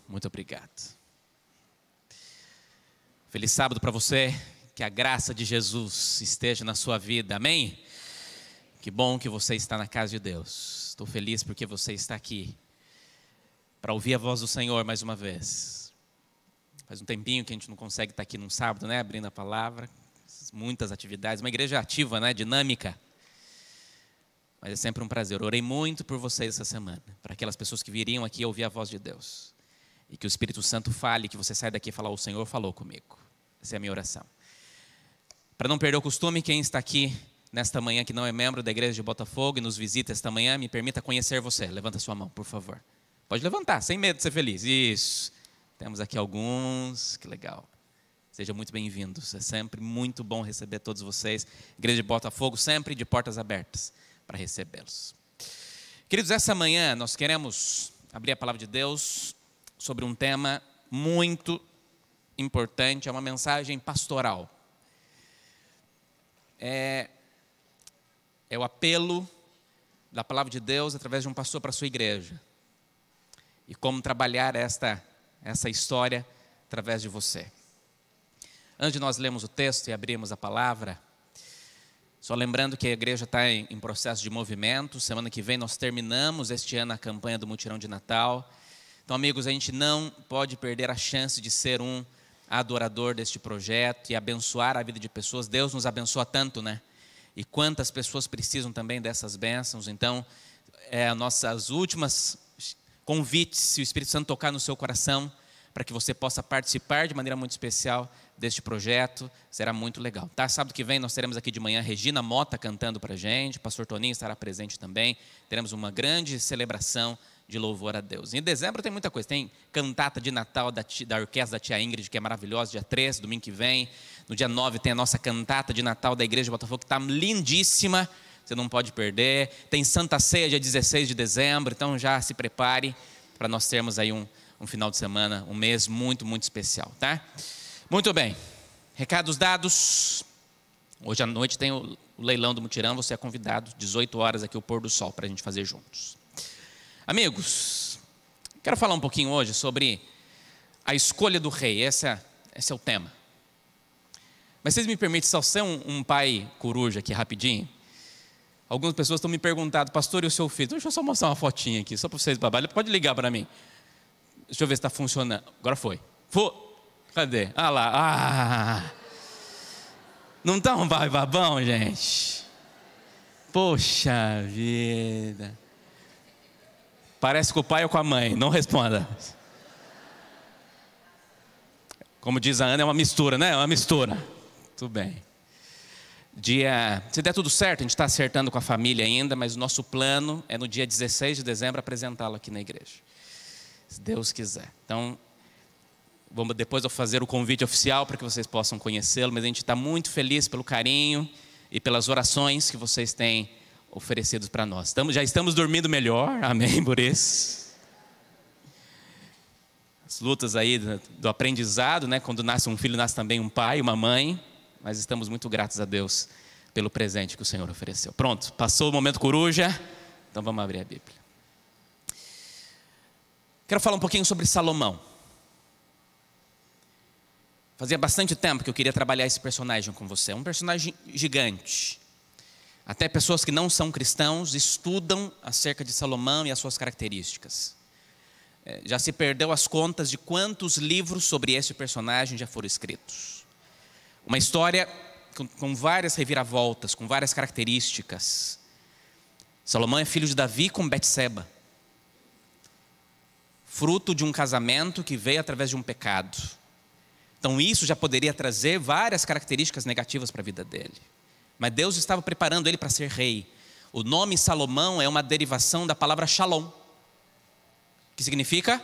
Muito obrigado. Feliz sábado para você, que a graça de Jesus esteja na sua vida, amém? Que bom que você está na casa de Deus. Estou feliz porque você está aqui para ouvir a voz do Senhor mais uma vez. Faz um tempinho que a gente não consegue estar aqui num sábado, né? Abrindo a palavra, muitas atividades, uma igreja ativa, né? Dinâmica. Mas é sempre um prazer. Eu orei muito por vocês essa semana, para aquelas pessoas que viriam aqui ouvir a voz de Deus. E que o Espírito Santo fale, que você saia daqui e fale: o Senhor falou comigo. Essa é a minha oração. Para não perder o costume, quem está aqui nesta manhã que não é membro da igreja de Botafogo e nos visita esta manhã, me permita conhecer você. Levanta sua mão, por favor. Pode levantar, sem medo de ser feliz. Isso. Temos aqui alguns, que legal. Sejam muito bem-vindos. É sempre muito bom receber todos vocês. Igreja de Botafogo sempre de portas abertas para recebê-los. Queridos, essa manhã nós queremos abrir a palavra de Deus sobre um tema muito importante, é uma mensagem pastoral. É o apelo da palavra de Deus através de um pastor para a sua igreja. E como trabalhar essa história através de você. Antes de nós lermos o texto e abrirmos a palavra, só lembrando que a igreja está em processo de movimento. Semana que vem nós terminamos este ano a campanha do Mutirão de Natal. Então, amigos, a gente não pode perder a chance de ser um adorador deste projeto e abençoar a vida de pessoas. Deus nos abençoa tanto, né? E quantas pessoas precisam também dessas bênçãos. Então, nossas últimas convites, se o Espírito Santo tocar no seu coração, para que você possa participar de maneira muito especial deste projeto, será muito legal, tá? Sábado que vem nós teremos aqui de manhã Regina Mota cantando para a gente, o pastor Toninho estará presente também, teremos uma grande celebração de louvor a Deus. Em dezembro tem muita coisa, tem cantata de Natal da orquestra da tia Ingrid, que é maravilhosa, dia 13, domingo que vem, no dia 9 tem a nossa cantata de Natal da igreja de Botafogo, que está lindíssima, você não pode perder, tem Santa Ceia dia 16 de dezembro, então já se prepare para nós termos aí um final de semana, um mês muito, muito especial, tá? Muito bem, recados dados. Hoje à noite tem o leilão do Mutirão, você é convidado, 18 horas aqui o pôr do sol, para a gente fazer juntos. Amigos, quero falar um pouquinho hoje sobre a escolha do rei, esse é o tema. Mas vocês me permitem só ser um pai coruja aqui rapidinho? Algumas pessoas estão me perguntando: pastor, e o seu filho? Deixa eu só mostrar uma fotinha aqui, só para vocês babarem. Pode ligar para mim. Deixa eu ver se está funcionando. Agora foi. Cadê? Ah lá. Ah. Não está um babão, gente? Poxa vida. Parece com o pai ou com a mãe. Não responda. Como diz a Ana, é uma mistura, né? É uma mistura. Tudo bem. Se der tudo certo, a gente está acertando com a família ainda, mas o nosso plano é no dia 16 de dezembro apresentá-lo aqui na igreja. Se Deus quiser. Então, depois eu fazer o convite oficial para que vocês possam conhecê-lo, mas a gente está muito feliz pelo carinho e pelas orações que vocês têm oferecido para nós. Já estamos dormindo melhor, amém por isso. As lutas aí do aprendizado, né? Quando nasce um filho, nasce também um pai, uma mãe, mas estamos muito gratos a Deus pelo presente que o Senhor ofereceu. Pronto, passou o momento coruja, então vamos abrir a Bíblia. Quero falar um pouquinho sobre Salomão. Fazia bastante tempo que eu queria trabalhar esse personagem com você. É um personagem gigante. Até pessoas que não são cristãos estudam acerca de Salomão e as suas características. Já se perdeu as contas de quantos livros sobre esse personagem já foram escritos. Uma história com várias reviravoltas, com várias características. Salomão é filho de Davi com Betseba. Fruto de um casamento que veio através de um pecado. Então isso já poderia trazer várias características negativas para a vida dele. Mas Deus estava preparando ele para ser rei. O nome Salomão é uma derivação da palavra Shalom, que significa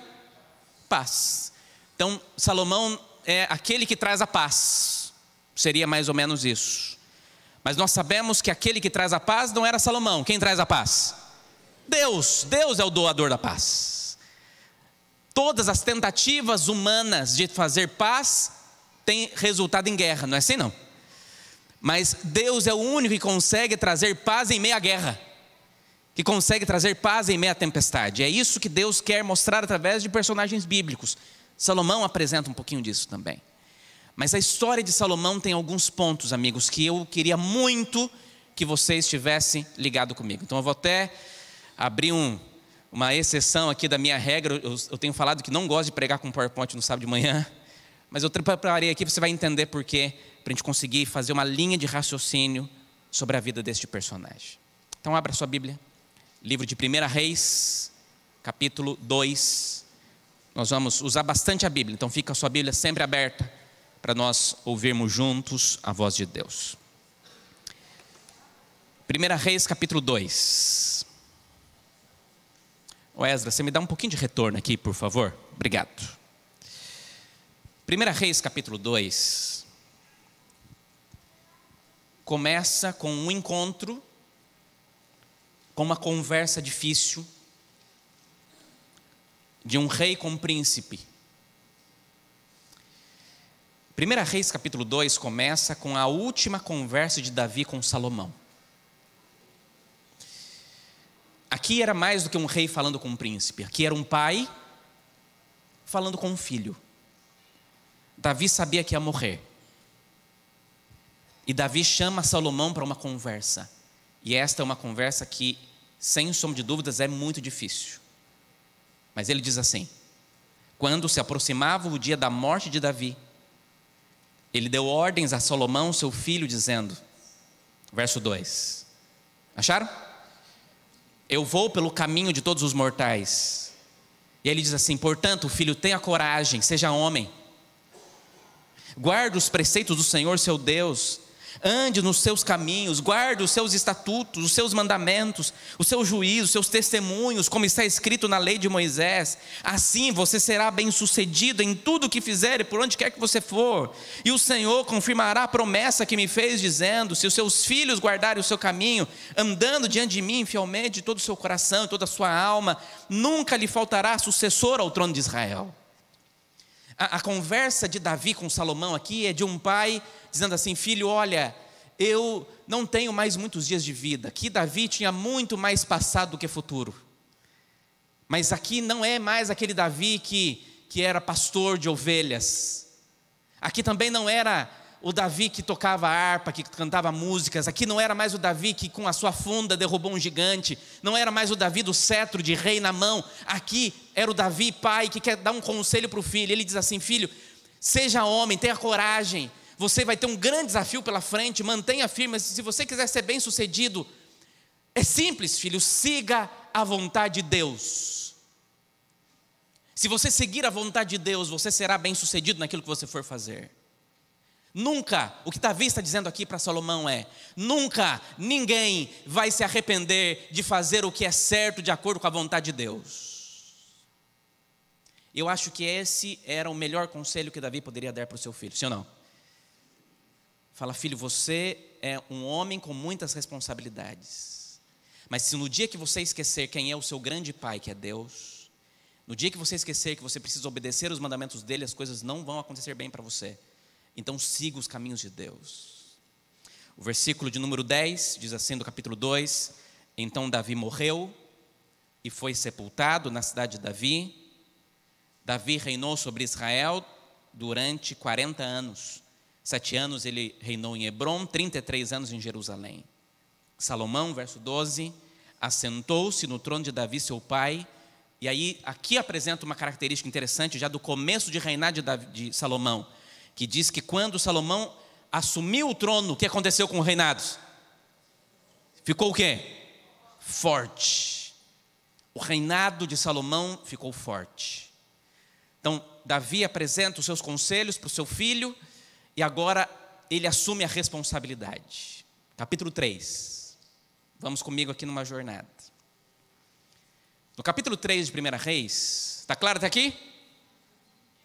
paz. Então Salomão é aquele que traz a paz. Seria mais ou menos isso. Mas nós sabemos que aquele que traz a paz não era Salomão. Quem traz a paz? Deus. Deus é o doador da paz. Todas as tentativas humanas de fazer paz têm resultado em guerra, não é assim não? Mas Deus é o único que consegue trazer paz em meio à guerra. que consegue trazer paz em meio à tempestade. É isso que Deus quer mostrar através de personagens bíblicos. Salomão apresenta um pouquinho disso também. Mas a história de Salomão tem alguns pontos, amigos, que eu queria muito que vocês estivessem ligados comigo. Então eu vou até abrir uma exceção aqui da minha regra. Eu tenho falado que não gosto de pregar com PowerPoint no sábado de manhã, mas eu preparei aqui, você vai entender por quê, para a gente conseguir fazer uma linha de raciocínio sobre a vida deste personagem. Então abra sua Bíblia, livro de 1 Reis, capítulo 2. Nós vamos usar bastante a Bíblia, então fica a sua Bíblia sempre aberta para nós ouvirmos juntos a voz de Deus. 1 Reis, capítulo 2. Ezra, você me dá um pouquinho de retorno aqui, por favor? Obrigado. 1 Reis, capítulo 2, começa com um encontro, com uma conversa difícil, de um rei com um príncipe. 1 Reis, capítulo 2, começa com a última conversa de Davi com Salomão. Aqui era mais do que um rei falando com um príncipe. Aqui era um pai falando com um filho. Davi sabia que ia morrer. E Davi chama Salomão para uma conversa. E esta é uma conversa que, sem sombra de dúvidas, é muito difícil. Mas ele diz assim: quando se aproximava o dia da morte de Davi, ele deu ordens a Salomão, seu filho, dizendo, verso 2. Acharam? Eu vou pelo caminho de todos os mortais. E ele diz assim: portanto, filho, tenha coragem, seja homem. Guarde os preceitos do Senhor seu Deus, ande nos seus caminhos, guarde os seus estatutos, os seus mandamentos, os seus juízos, os seus testemunhos, como está escrito na lei de Moisés. Assim você será bem sucedido em tudo o que fizer e por onde quer que você for. E o Senhor confirmará a promessa que me fez, dizendo: se os seus filhos guardarem o seu caminho, andando diante de mim fielmente de todo o seu coração e toda a sua alma, nunca lhe faltará sucessor ao trono de Israel. A conversa de Davi com Salomão aqui é de um pai dizendo assim: filho, olha, eu não tenho mais muitos dias de vida. Aqui Davi tinha muito mais passado do que futuro. Mas aqui não é mais aquele Davi que era pastor de ovelhas. Aqui também não era o Davi que tocava harpa, que cantava músicas. Aqui não era mais o Davi que com a sua funda derrubou um gigante. Não era mais o Davi do cetro de rei na mão. Aqui era o Davi pai que quer dar um conselho para o filho. Ele diz assim: filho, seja homem, tenha coragem. Você vai ter um grande desafio pela frente, mantenha firme. Se você quiser ser bem sucedido, é simples, filho, siga a vontade de Deus. Se você seguir a vontade de Deus, você será bem sucedido naquilo que você for fazer. Nunca, o que Davi está dizendo aqui para Salomão é: nunca ninguém vai se arrepender de fazer o que é certo de acordo com a vontade de Deus. Eu acho que esse era o melhor conselho que Davi poderia dar para o seu filho, sim ou não? Fala: filho, você é um homem com muitas responsabilidades, mas se no dia que você esquecer quem é o seu grande pai, que é Deus, no dia que você esquecer que você precisa obedecer os mandamentos dele, as coisas não vão acontecer bem para você. Então siga os caminhos de Deus. O versículo de número 10 diz assim, do capítulo 2: então Davi morreu e foi sepultado na cidade de Davi. Davi reinou sobre Israel durante 40 anos. 7 anos ele reinou em Hebrom, 33 anos em Jerusalém. Salomão, verso 12, assentou-se no trono de Davi, seu pai. E aí, aqui apresenta uma característica interessante já do começo de reinar de Salomão, que diz que quando Salomão assumiu o trono, o que aconteceu com o reinado? Ficou o quê? Forte. O reinado de Salomão ficou forte. Então, Davi apresenta os seus conselhos para o seu filho, e agora ele assume a responsabilidade. Capítulo 3. Vamos comigo aqui numa jornada. No capítulo 3 de 1 Reis, está claro até aqui?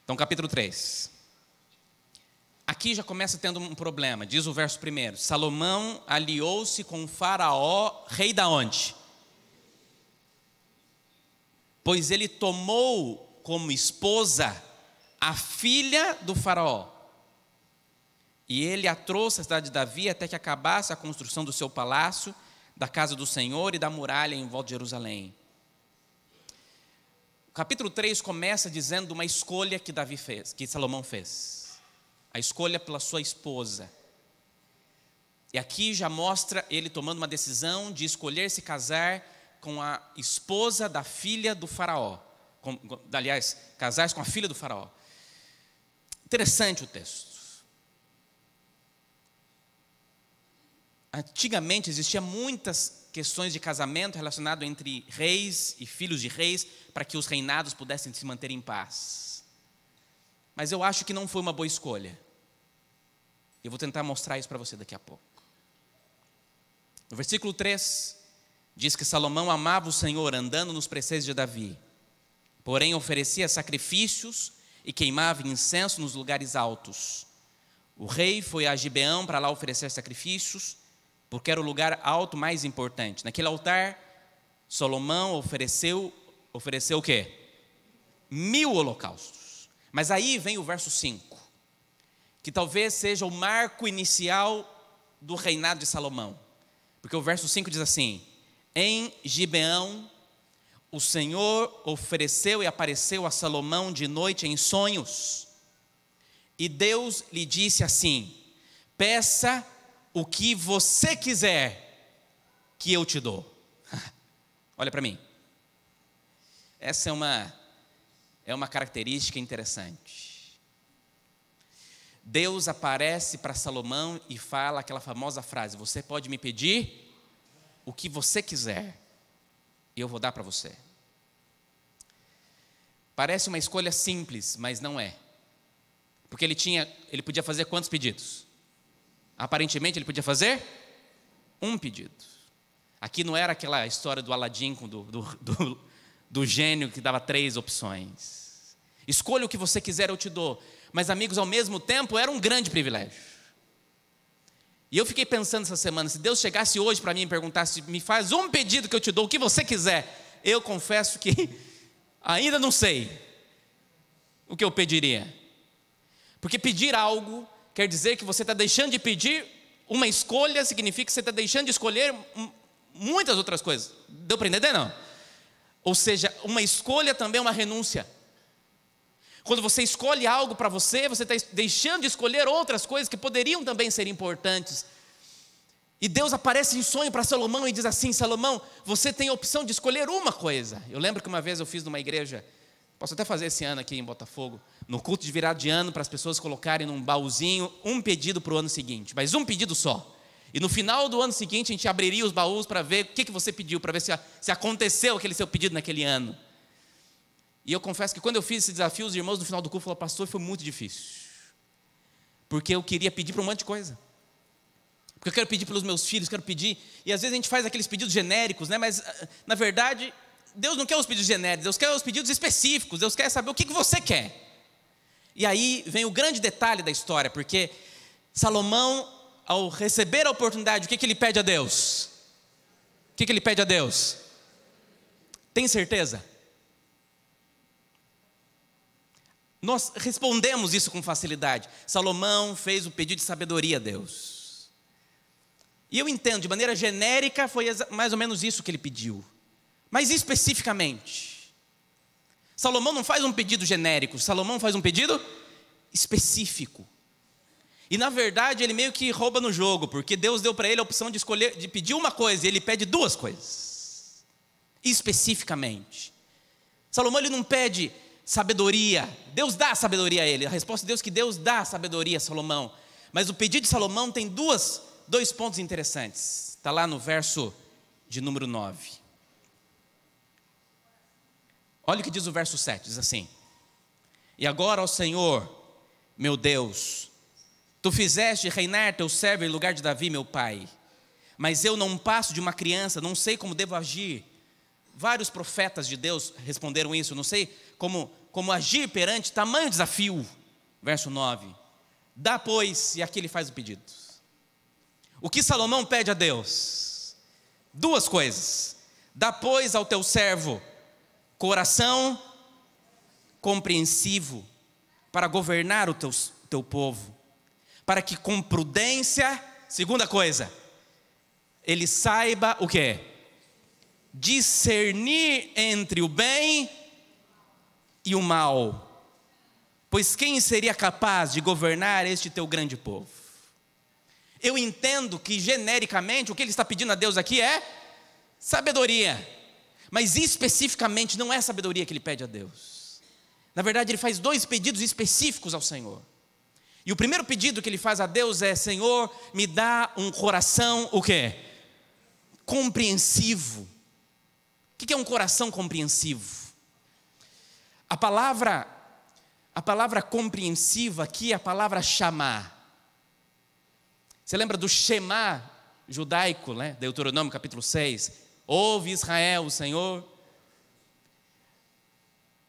Então, capítulo 3. Aqui já começa tendo um problema, diz o verso 1: Salomão aliou-se com Faraó, rei da onde? Pois ele tomou como esposa a filha do Faraó. E ele a trouxe à cidade de Davi até que acabasse a construção do seu palácio. da casa do Senhor e da muralha em volta de Jerusalém. O capítulo 3 começa dizendo de uma escolha que Davi fez, que Salomão fez. A escolha pela sua esposa. E aqui já mostra ele tomando uma decisão de escolher se casar com a esposa da filha do faraó. Aliás, casar-se com a filha do faraó. Interessante o texto. Antigamente existiam muitas questões de casamento relacionado entre reis e filhos de reis, para que os reinados pudessem se manter em paz. Mas eu acho que não foi uma boa escolha. Eu vou tentar mostrar isso para você daqui a pouco. No versículo 3, diz que Salomão amava o Senhor, andando nos preceitos de Davi. Porém oferecia sacrifícios e queimava incenso nos lugares altos. O rei foi a Gibeão para lá oferecer sacrifícios, porque era o lugar alto mais importante. Naquele altar, Salomão ofereceu o quê? 1000 holocaustos. Mas aí vem o verso 5, que talvez seja o marco inicial do reinado de Salomão. Porque o verso 5 diz assim: em Gibeão, o Senhor ofereceu e apareceu a Salomão de noite em sonhos. E Deus lhe disse assim: peça o que você quiser, que eu te dou. Olha para mim. Essa é uma característica interessante. Deus aparece para Salomão e fala aquela famosa frase: você pode me pedir o que você quiser, e eu vou dar para você. Parece uma escolha simples, mas não é. Porque ele podia fazer quantos pedidos? Aparentemente ele podia fazer um pedido. Aqui não era aquela história do Aladim do gênio que dava 3 opções. Escolha o que você quiser, eu te dou. Mas, amigos, ao mesmo tempo era um grande privilégio. E eu fiquei pensando essa semana, se Deus chegasse hoje para mim e perguntasse: me faz um pedido que eu te dou, o que você quiser. Eu confesso que ainda não sei o que eu pediria. Porque pedir algo quer dizer que você está deixando de pedir uma escolha, significa que você está deixando de escolher muitas outras coisas. Deu para entender, não? Ou seja, uma escolha também é uma renúncia. Quando você escolhe algo para você, você está deixando de escolher outras coisas que poderiam também ser importantes. E Deus aparece em sonho para Salomão e diz assim: Salomão, você tem a opção de escolher uma coisa. Eu lembro que uma vez eu fiz numa igreja, posso até fazer esse ano aqui em Botafogo, no culto de virada de ano, para as pessoas colocarem num baúzinho um pedido para o ano seguinte, mas um pedido só. E no final do ano seguinte a gente abriria os baús para ver o que você pediu, para ver se aconteceu aquele seu pedido naquele ano. E eu confesso que quando eu fiz esse desafio, os irmãos no final do culto falaram: pastor, foi muito difícil, porque eu queria pedir para um monte de coisa. Porque eu quero pedir pelos meus filhos, quero pedir, e às vezes a gente faz aqueles pedidos genéricos, né? Mas na verdade Deus não quer os pedidos genéricos, Deus quer os pedidos específicos, Deus quer saber o que você quer. E aí vem o grande detalhe da história, porque Salomão, ao receber a oportunidade, o que ele pede a Deus? O que ele pede a Deus? Tem certeza? Nós respondemos isso com facilidade. Salomão fez o pedido de sabedoria a Deus. E eu entendo, de maneira genérica, foi mais ou menos isso que ele pediu. Mas especificamente, Salomão não faz um pedido genérico, Salomão faz um pedido específico. E na verdade ele meio que rouba no jogo, porque Deus deu para ele a opção de escolher, de pedir uma coisa, e ele pede 2 coisas, especificamente. Salomão ele não pede sabedoria, Deus dá sabedoria a ele, a resposta de Deus é que Deus dá sabedoria a Salomão. Mas o pedido de Salomão tem 2 pontos interessantes, está lá no verso de número 9. Olha o que diz o verso 7, diz assim: e agora, ó Senhor, meu Deus, tu fizeste reinar teu servo em lugar de Davi, meu pai, mas eu não passo de uma criança, não sei como devo agir. Vários profetas de Deus responderam isso, não sei como agir perante tamanho desafio. Verso 9, dá pois, e aqui ele faz o pedido. O que Salomão pede a Deus? 2 coisas: dá pois ao teu servo coração compreensivo para governar o teu povo, para que com prudência, segunda coisa, ele saiba o quê? Discernir entre o bem e o mal. Pois quem seria capaz de governar este teu grande povo? Eu entendo que genericamente o que ele está pedindo a Deus aqui é sabedoria. Mas especificamente não é sabedoria que ele pede a Deus. Na verdade ele faz 2 pedidos específicos ao Senhor. E o primeiro pedido que ele faz a Deus é: Senhor, me dá um coração, o quê? Compreensivo. O que é um coração compreensivo? A palavra compreensiva aqui é a palavra chamar. Você lembra do Shema judaico, né? Deuteronômio capítulo 6. Ouve Israel, o Senhor.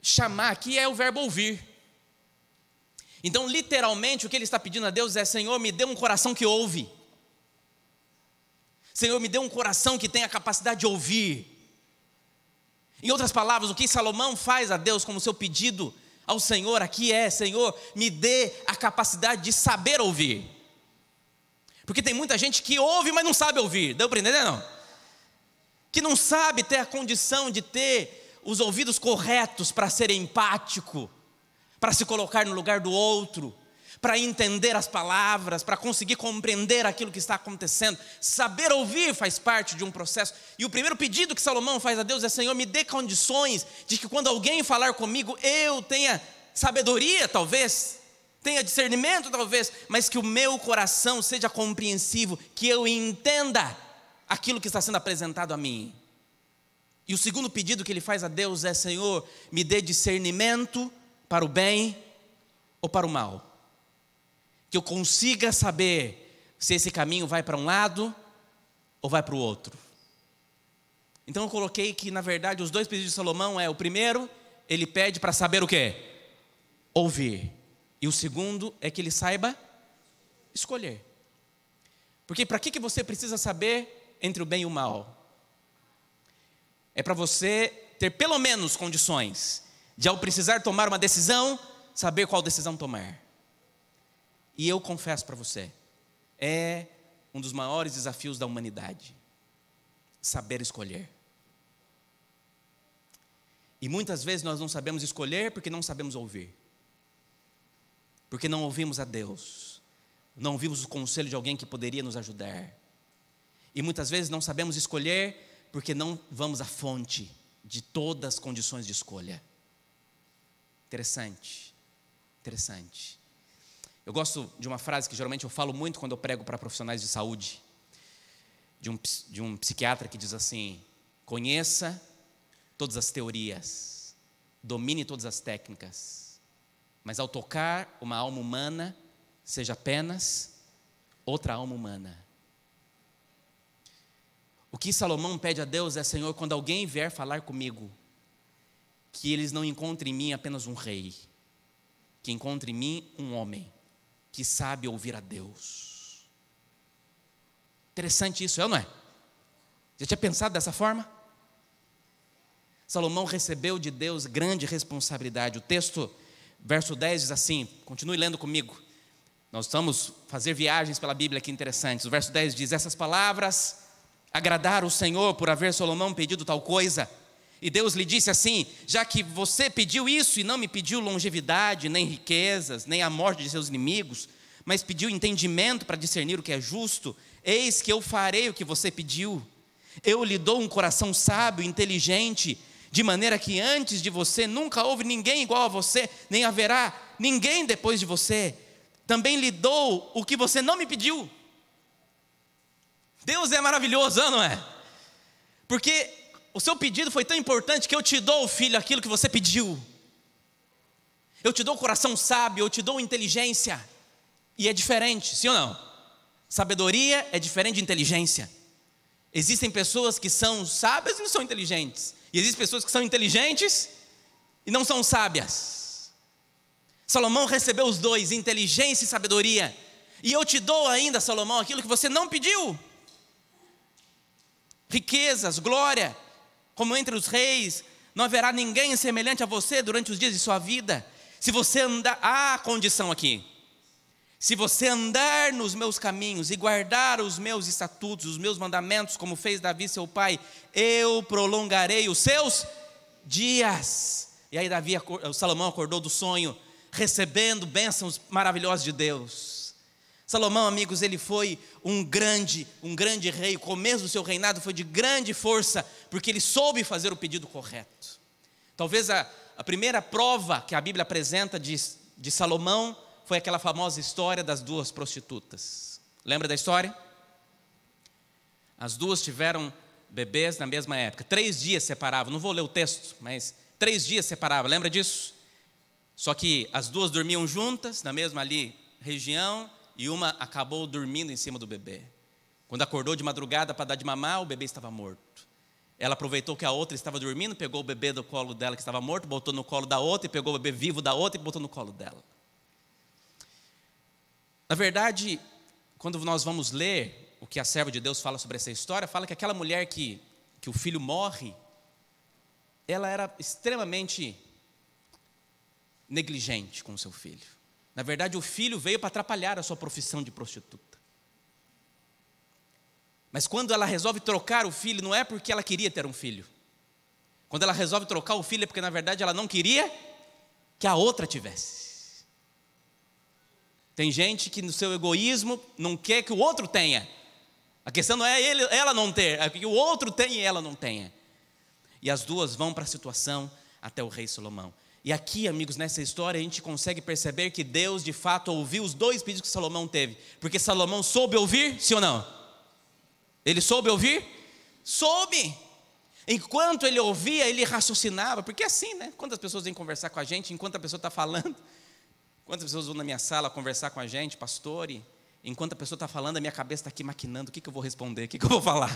Chamar aqui é o verbo ouvir. Então, literalmente, o que ele está pedindo a Deus é: Senhor, me dê um coração que ouve. Senhor, me dê um coração que tenha a capacidade de ouvir. Em outras palavras, o que Salomão faz a Deus como seu pedido ao Senhor aqui é: Senhor, me dê a capacidade de saber ouvir. Porque tem muita gente que ouve, mas não sabe ouvir. Deu para entender, não? Que não sabe ter a condição de ter os ouvidos corretos para ser empático, para se colocar no lugar do outro, para entender as palavras, para conseguir compreender aquilo que está acontecendo. Saber ouvir faz parte de um processo. E o primeiro pedido que Salomão faz a Deus é: Senhor, me dê condições de que quando alguém falar comigo, eu tenha sabedoria, talvez, tenha discernimento, talvez, mas que o meu coração seja compreensivo, que eu entenda aquilo que está sendo apresentado a mim. E o segundo pedido que ele faz a Deus é: Senhor, me dê discernimento para o bem ou para o mal. Que eu consiga saber se esse caminho vai para um lado ou vai para o outro. Então eu coloquei que, na verdade, os 2 pedidos de Salomão é: o primeiro, ele pede para saber o quê? Ouvir. E o segundo é que ele saiba escolher. Porque para que você precisa saber entre o bem e o mal? É para você ter pelo menos condições de, ao precisar tomar uma decisão, saber qual decisão tomar. E eu confesso para você, é um dos maiores desafios da humanidade, saber escolher. E muitas vezes nós não sabemos escolher porque não sabemos ouvir. Porque não ouvimos a Deus, não ouvimos o conselho de alguém que poderia nos ajudar. E muitas vezes não sabemos escolher porque não vamos à fonte de todas as condições de escolha. Interessante, interessante. Eu gosto de uma frase que geralmente eu falo muito quando eu prego para profissionais de saúde, de um psiquiatra que diz assim: conheça todas as teorias, domine todas as técnicas, mas ao tocar uma alma humana, seja apenas outra alma humana. O que Salomão pede a Deus é: Senhor, quando alguém vier falar comigo, que eles não encontrem em mim apenas um rei, que encontrem em mim um homem que sabe ouvir a Deus. Interessante isso, é ou não é? Já tinha pensado dessa forma? Salomão recebeu de Deus grande responsabilidade. O texto, verso 10 diz assim, continue lendo comigo. Nós vamos fazer viagens pela Bíblia aqui interessantes. O verso 10 diz: essas palavras agradaram o Senhor por haver Salomão pedido tal coisa. E Deus lhe disse assim: já que você pediu isso e não me pediu longevidade, nem riquezas, nem a morte de seus inimigos, mas pediu entendimento para discernir o que é justo, eis que eu farei o que você pediu. Eu lhe dou um coração sábio e inteligente, de maneira que antes de você nunca houve ninguém igual a você, nem haverá ninguém depois de você. Também lhe dou o que você não me pediu. Deus é maravilhoso, não é? Porque o seu pedido foi tão importante que eu te dou, filho, aquilo que você pediu. Eu te dou o coração sábio, eu te dou inteligência. E é diferente, sim ou não? Sabedoria é diferente de inteligência. Existem pessoas que são sábias e não são inteligentes. E existem pessoas que são inteligentes e não são sábias. Salomão recebeu os dois, inteligência e sabedoria. E eu te dou ainda, Salomão, aquilo que você não pediu. Riquezas, glória, como entre os reis, não haverá ninguém semelhante a você durante os dias de sua vida. Se você andar, há condição aqui. Se você andar nos meus caminhos e guardar os meus estatutos, os meus mandamentos, como fez Davi seu pai, eu prolongarei os seus dias. E aí Salomão acordou do sonho, recebendo bênçãos maravilhosas de Deus. Salomão, amigos, ele foi um grande rei. O começo do seu reinado foi de grande força, porque ele soube fazer o pedido correto. Talvez a primeira prova que a Bíblia apresenta de Salomão foi aquela famosa história das duas prostitutas. Lembra da história? As duas tiveram bebês na mesma época. 3 dias separavam. Não vou ler o texto, mas 3 dias separavam. Lembra disso? Só que as duas dormiam juntas, na mesma ali região, e uma acabou dormindo em cima do bebê. Quando acordou de madrugada para dar de mamar, o bebê estava morto. Ela aproveitou que a outra estava dormindo, pegou o bebê do colo dela que estava morto, botou no colo da outra, e pegou o bebê vivo da outra e botou no colo dela. Na verdade, quando nós vamos ler o que a serva de Deus fala sobre essa história, fala que aquela mulher que o filho morre, ela era extremamente negligente com o seu filho. Na verdade, o filho veio para atrapalhar a sua profissão de prostituta. Mas quando ela resolve trocar o filho, não é porque ela queria ter um filho. Quando ela resolve trocar o filho, é porque na verdade ela não queria que a outra tivesse. Tem gente que no seu egoísmo não quer que o outro tenha. A questão não é ela não ter, é que o outro tenha e ela não tenha. E as duas vão para a situação até o rei Salomão. E aqui, amigos, nessa história a gente consegue perceber que Deus de fato ouviu os 2 pedidos que Salomão teve. Porque Salomão soube ouvir, sim ou não? Ele soube ouvir? Soube. Enquanto ele ouvia, ele raciocinava. Porque é assim, né? Quando as pessoas vêm conversar com a gente, enquanto a pessoa está falando. Quantas pessoas vão na minha sala conversar com a gente, pastor, e enquanto a pessoa está falando, a minha cabeça está aqui maquinando, o que eu vou responder, o que eu vou falar,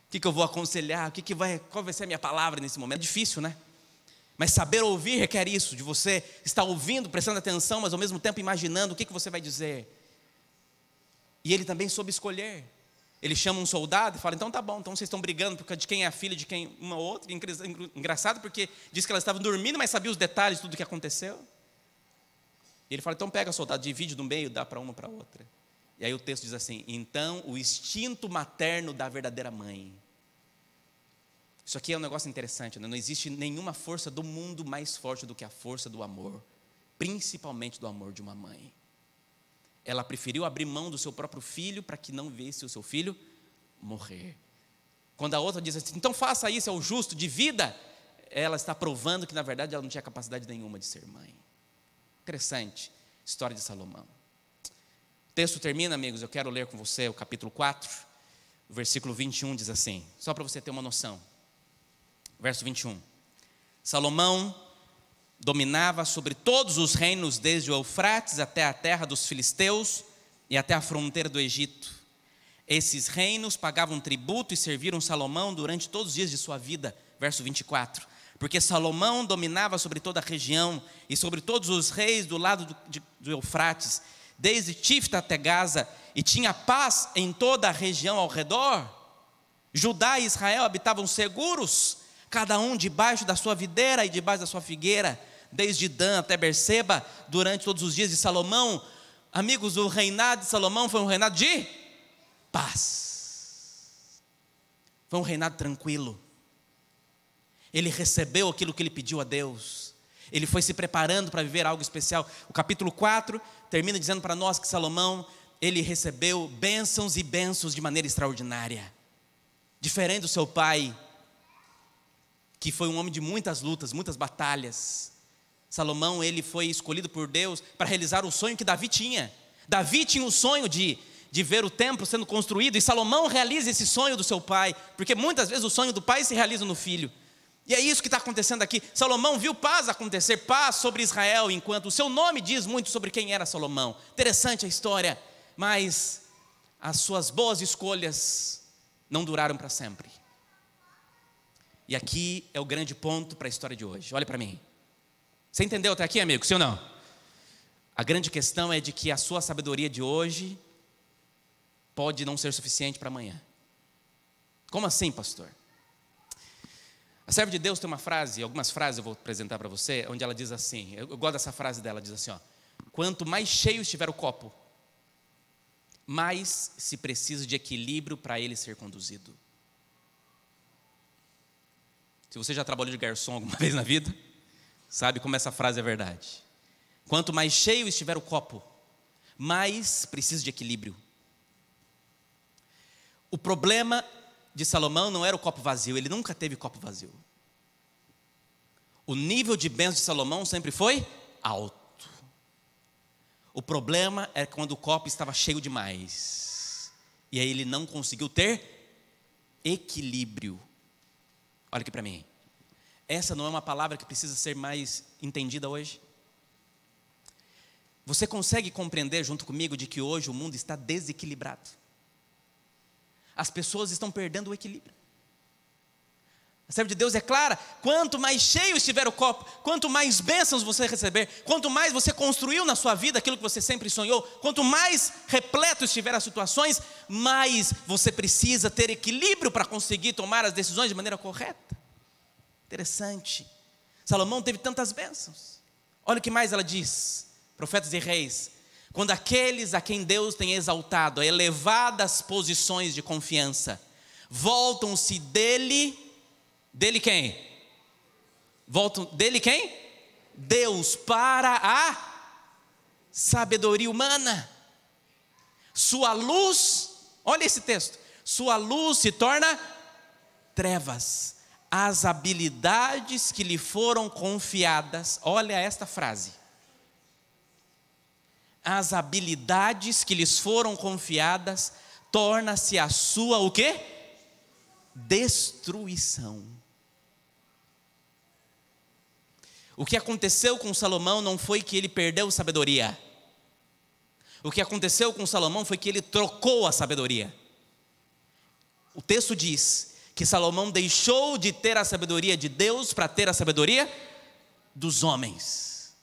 o que eu vou aconselhar, qual vai ser a minha palavra nesse momento. É difícil, né? Mas saber ouvir requer isso, de você estar ouvindo, prestando atenção, mas ao mesmo tempo imaginando o que você vai dizer. E ele também soube escolher. Ele chama um soldado e fala, então tá bom, então vocês estão brigando por causa de quem é a filha de quem uma ou outra. Engraçado porque diz que elas estavam dormindo, mas sabia os detalhes de tudo o que aconteceu. E ele fala, então pega, soldado, divide no meio, dá para uma para outra. E aí o texto diz assim, então o instinto materno da verdadeira mãe. Isso aqui é um negócio interessante, né? Não existe nenhuma força do mundo mais forte do que a força do amor, principalmente do amor de uma mãe. Ela preferiu abrir mão do seu próprio filho para que não visse o seu filho morrer. Quando a outra diz assim, então faça isso, é o justo, de vida, ela está provando que na verdade ela não tinha capacidade nenhuma de ser mãe. Interessante, história de Salomão. O texto termina, amigos, eu quero ler com você o capítulo 4, o versículo 21 diz assim, só para você ter uma noção. Verso 21. Salomão dominava sobre todos os reinos, desde o Eufrates até a terra dos filisteus e até a fronteira do Egito. Esses reinos pagavam tributo e serviram Salomão durante todos os dias de sua vida. Verso 24. Porque Salomão dominava sobre toda a região e sobre todos os reis do lado do Eufrates, desde Tifta até Gaza, e tinha paz em toda a região ao redor. Judá e Israel habitavam seguros, cada um debaixo da sua videira e debaixo da sua figueira, desde Dan até Berseba, durante todos os dias de Salomão. Amigos, o reinado de Salomão foi um reinado de paz. Foi um reinado tranquilo. Ele recebeu aquilo que ele pediu a Deus. Ele foi se preparando para viver algo especial. O capítulo 4 termina dizendo para nós que Salomão, ele recebeu bênçãos e bênçãos de maneira extraordinária. Diferente do seu pai, que foi um homem de muitas lutas, muitas batalhas. Salomão, ele foi escolhido por Deus para realizar o sonho que Davi tinha. Davi tinha o sonho de ver o templo sendo construído, e Salomão realiza esse sonho do seu pai, porque muitas vezes o sonho do pai se realiza no filho. E é isso que está acontecendo aqui. Salomão viu paz acontecer, paz sobre Israel, enquanto o seu nome diz muito sobre quem era Salomão. Interessante a história, mas as suas boas escolhas não duraram para sempre. E aqui é o grande ponto para a história de hoje. Olha para mim. Você entendeu até aqui, amigo? Sim ou não? A grande questão é de que a sua sabedoria de hoje pode não ser suficiente para amanhã. Como assim, pastor? A serva de Deus tem uma frase, algumas frases eu vou apresentar para você, onde ela diz assim, eu gosto dessa frase dela, diz assim, ó, quanto mais cheio estiver o copo, mais se precisa de equilíbrio para ele ser conduzido. Se você já trabalhou de garçom alguma vez na vida, sabe como essa frase é verdade. Quanto mais cheio estiver o copo, mais precisa de equilíbrio. O problema de Salomão não era o copo vazio, ele nunca teve copo vazio. O nível de bênção de Salomão sempre foi alto. O problema é quando o copo estava cheio demais. E aí ele não conseguiu ter equilíbrio. Olha aqui para mim. Essa não é uma palavra que precisa ser mais entendida hoje? Você consegue compreender junto comigo de que hoje o mundo está desequilibrado? As pessoas estão perdendo o equilíbrio. A serva de Deus é clara: quanto mais cheio estiver o copo, quanto mais bênçãos você receber, quanto mais você construiu na sua vida aquilo que você sempre sonhou, quanto mais repleto estiver as situações, mais você precisa ter equilíbrio para conseguir tomar as decisões de maneira correta. Interessante. Salomão teve tantas bênçãos. Olha o que mais ela diz, Profetas e Reis: quando aqueles a quem Deus tem exaltado a elevadas posições de confiança voltam-se dele quem? Voltam dele quem? Deus, para a sabedoria humana. Sua luz, olha esse texto, sua luz se torna trevas. As habilidades que lhe foram confiadas, olha esta frase. As habilidades que lhes foram confiadas, torna-se a sua o quê? Destruição. O que aconteceu com Salomão não foi que ele perdeu sabedoria. O que aconteceu com Salomão foi que ele trocou a sabedoria. O texto diz que Salomão deixou de ter a sabedoria de Deus para ter a sabedoria dos homens.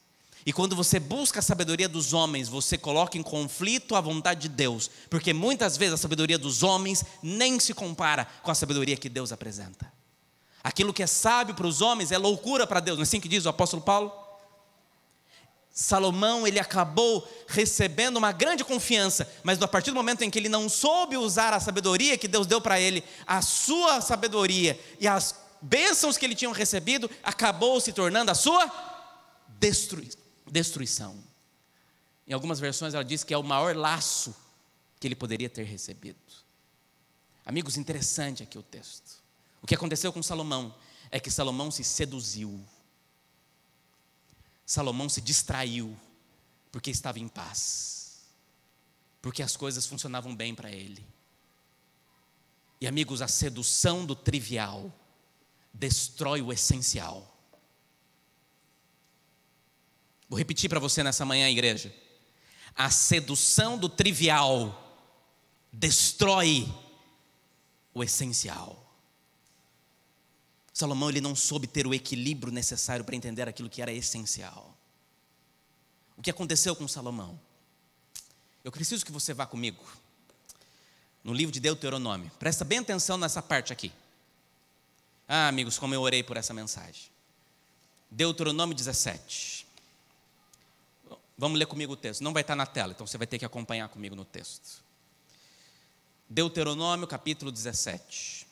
E quando você busca a sabedoria dos homens, você coloca em conflito a vontade de Deus, porque muitas vezes a sabedoria dos homens nem se compara com a sabedoria que Deus apresenta. Aquilo que é sábio para os homens é loucura para Deus, não é assim que diz o apóstolo Paulo? Salomão, ele acabou recebendo uma grande confiança, mas a partir do momento em que ele não soube usar a sabedoria que Deus deu para ele, a sua sabedoria e as bênçãos que ele tinha recebido, acabou se tornando a sua destruição. Em algumas versões ela diz que é o maior laço que ele poderia ter recebido. Amigos, interessante aqui o texto. O que aconteceu com Salomão é que Salomão se seduziu. Salomão se distraiu, porque estava em paz, porque as coisas funcionavam bem para ele. E amigos, a sedução do trivial destrói o essencial. Vou repetir para você nessa manhã, igreja. A sedução do trivial destrói o essencial. Salomão, ele não soube ter o equilíbrio necessário para entender aquilo que era essencial. O que aconteceu com Salomão? Eu preciso que você vá comigo no livro de Deuteronômio. Presta bem atenção nessa parte aqui. Ah, amigos, como eu orei por essa mensagem. Deuteronômio 17. Vamos ler comigo o texto. Não vai estar na tela, então você vai ter que acompanhar comigo no texto. Deuteronômio capítulo 17.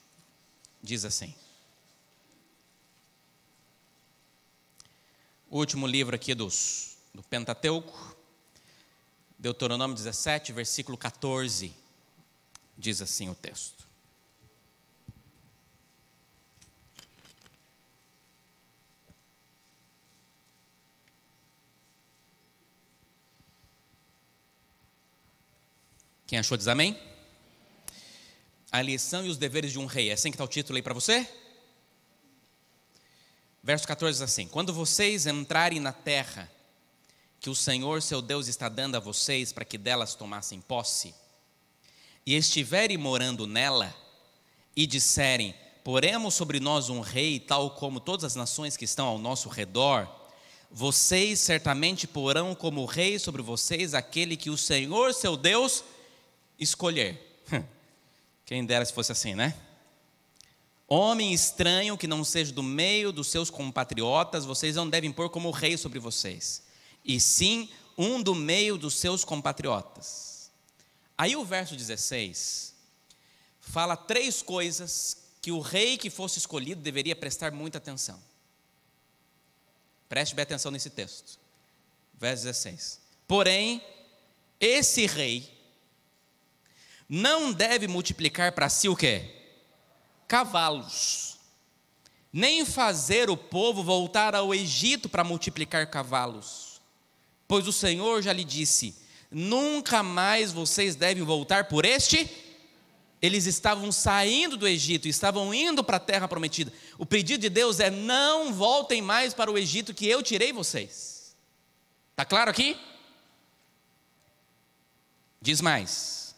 Diz assim. O último livro aqui do Pentateuco, Deuteronômio 17, versículo 14, diz assim o texto. Quem achou diz amém? A lição e os deveres de um rei, é assim que está o título aí para você? Verso 14 diz assim: quando vocês entrarem na terra que o Senhor seu Deus está dando a vocês para que delas tomassem posse, e estiverem morando nela, e disserem, poremos sobre nós um rei, tal como todas as nações que estão ao nosso redor, vocês certamente porão como rei sobre vocês aquele que o Senhor seu Deus escolher. Quem dera se fosse assim, né? Homem estranho que não seja do meio dos seus compatriotas, vocês não devem pôr como rei sobre vocês, e sim um do meio dos seus compatriotas. Aí o verso 16 fala 3 coisas que o rei que fosse escolhido deveria prestar muita atenção. Preste bem atenção nesse texto. Verso 16. Porém, esse rei não deve multiplicar para si o quê? Cavalos. Nem fazer o povo voltar ao Egito para multiplicar cavalos. Pois o Senhor já lhe disse: nunca mais vocês devem voltar por este. Eles estavam saindo do Egito, estavam indo para a terra prometida. O pedido de Deus é: não voltem mais para o Egito que eu tirei vocês. Está claro aqui? Diz mais,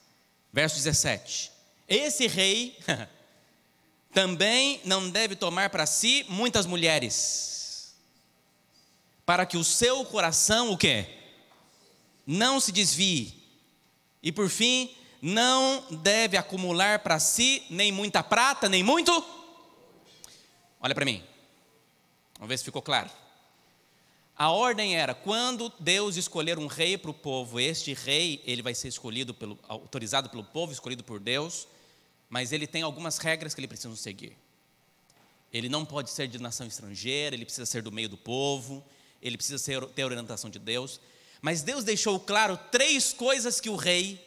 verso 17: esse rei também não deve tomar para si muitas mulheres, para que o seu coração, o quê? Não se desvie. E por fim, não deve acumular para si nem muita prata, nem muito. Olha para mim, vamos ver se ficou claro. A ordem era, quando Deus escolher um rei para o povo, este rei, ele vai ser escolhido, autorizado pelo povo, escolhido por Deus, mas ele tem algumas regras que ele precisa seguir. Ele não pode ser de nação estrangeira, ele precisa ser do meio do povo, ele precisa ter a orientação de Deus. Mas Deus deixou claro 3 coisas que o rei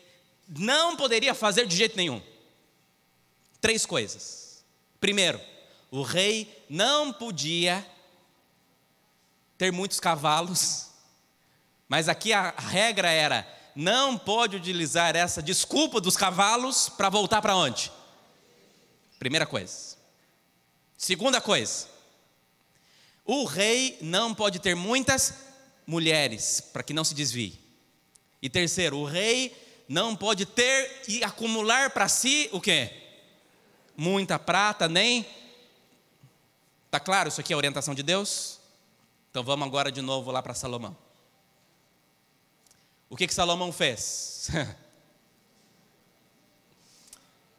não poderia fazer de jeito nenhum. 3 coisas. Primeiro, o rei não podia ter muitos cavalos, mas aqui a regra era: não pode utilizar essa desculpa dos cavalos para voltar para onde? Primeira coisa. Segunda coisa, o rei não pode ter muitas mulheres, para que não se desvie. E terceiro, o rei não pode ter e acumular para si o quê? Muita prata, nem... Está claro isso aqui é a orientação de Deus? Então vamos agora de novo lá para Salomão. O que Salomão fez?